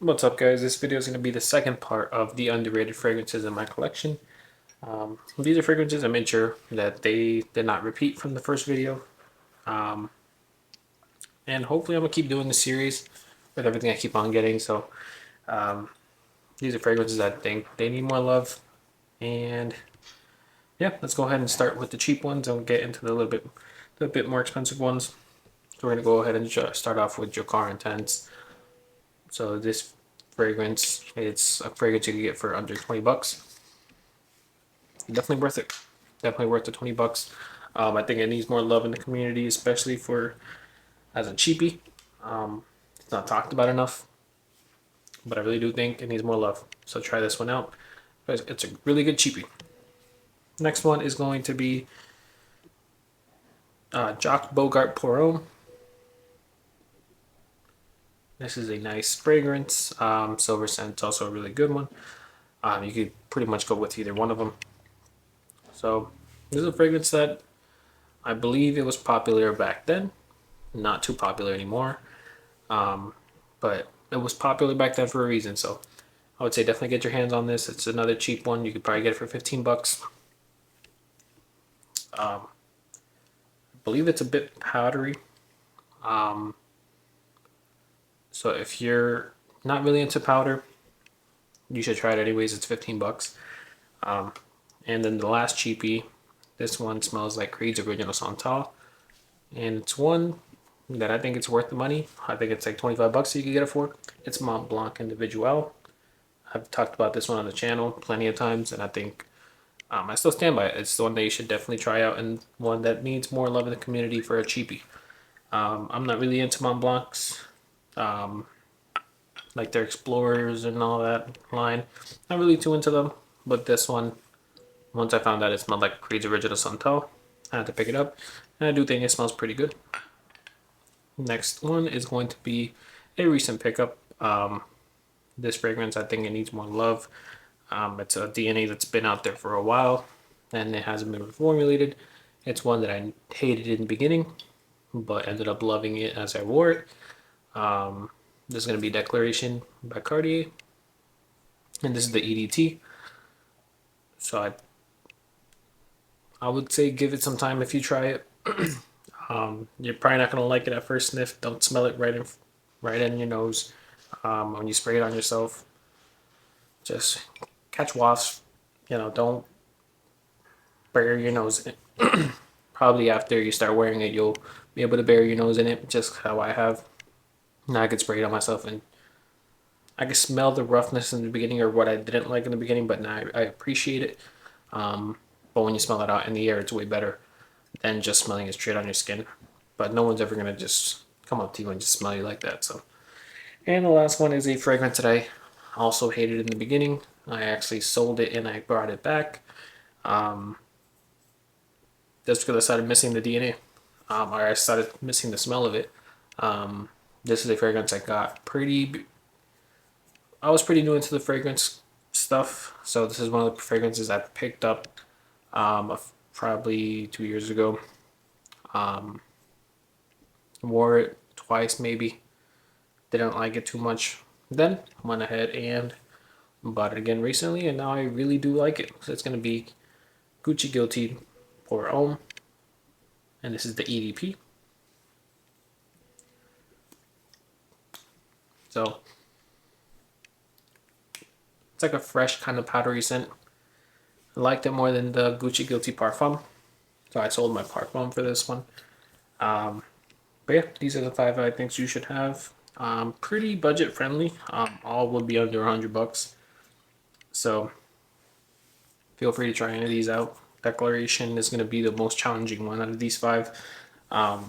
What's up, guys? This video is going to be the second part of the underrated fragrances in my collection. These are fragrances I made sure that they did not repeat from the first video. Um, and hopefully I'm going to keep doing the series with everything I keep on getting. So um, these are fragrances I think they need more love. And yeah, let's go ahead and start with the cheap ones and get into the bit more expensive ones. So we're going to go ahead and start off with Jacquard Intense. So this fragrance, it's a fragrance you can get for under 20 bucks. Definitely worth it. Definitely worth the 20 bucks. I think it needs more love in the community, especially for as a cheapie. It's not talked about enough, but I really do think it needs more love. So try this one out. It's a really good cheapie. Next one is going to be Jock Bogart Pour Homme. This is a nice fragrance. Silver Scent's also a really good one. You could pretty much go with either one of them. So this is a fragrance that I believe it was popular back then. Not too popular anymore. But it was popular back then for a reason. So I would say definitely get your hands on this. It's another cheap one. You could probably get it for 15 bucks. I believe it's a bit powdery. So if you're not really into powder, you should try it anyways. It's 15 bucks. And then the last cheapie, this one smells like Creed's Original Santal. And it's one that I think it's worth the money. I think it's like 25 bucks you can get it for. It's Mont Blanc Individual. I've talked about this one on the channel plenty of times, and I think I still stand by it. It's the one that you should definitely try out, and one that needs more love in the community for a cheapie. I'm not really into Mont Blancs, um, like their Explorers and all that line. Not really too into them, but this one, once I found out it smelled like Creed's Original Santal, I had to pick it up, and I do think it smells pretty good. Next one is going to be a recent pickup. This fragrance, I think it needs more love. It's a DNA that's been out there for a while and it hasn't been reformulated. It's one that I hated in the beginning, but ended up loving it as I wore it. This is going to be Declaration by Cartier, and this is the EDT. So I would say give it some time if you try it. You're probably not going to like it at first sniff. Don't smell it right in your nose. When you spray it on yourself, just catch wafts. Don't bury your nose in it. Probably after you start wearing it, you'll be able to bury your nose in it, just how I have. Now I could spray it on myself, and I could smell the roughness in the beginning or what I didn't like in the beginning, but now I appreciate it. But when you smell it out in the air, it's way better than just smelling it straight on your skin. But no one's ever gonna just come up to you and just smell you like that. So, and the last one is a fragrance that I also hated in the beginning. I actually sold it and I brought it back. Just because I started missing the DNA, or I started missing the smell of it. This is a fragrance I got pretty. I was pretty new into the fragrance stuff, so this is one of the fragrances I picked up probably 2 years ago. Wore it twice maybe. Didn't like it too much. Then went ahead and bought it again recently, and now I really do like it. So it's gonna be Gucci Guilty Pour Homme, and this is the EDP. So it's like a fresh kind of powdery scent. I liked it more than the Gucci Guilty Parfum, so I sold my Parfum for this one. But yeah, these are the five I think you should have. Pretty budget friendly. All would be under 100 bucks. So feel free to try any of these out. Declaration is going to be the most challenging one out of these five, but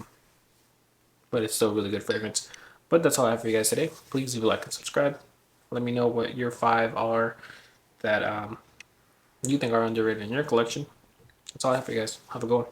it's still a really good fragrance. But that's all I have for you guys today. Please leave a like and subscribe. Let me know what your five are that you think are underrated in your collection. That's all I have for you guys. Have a good one.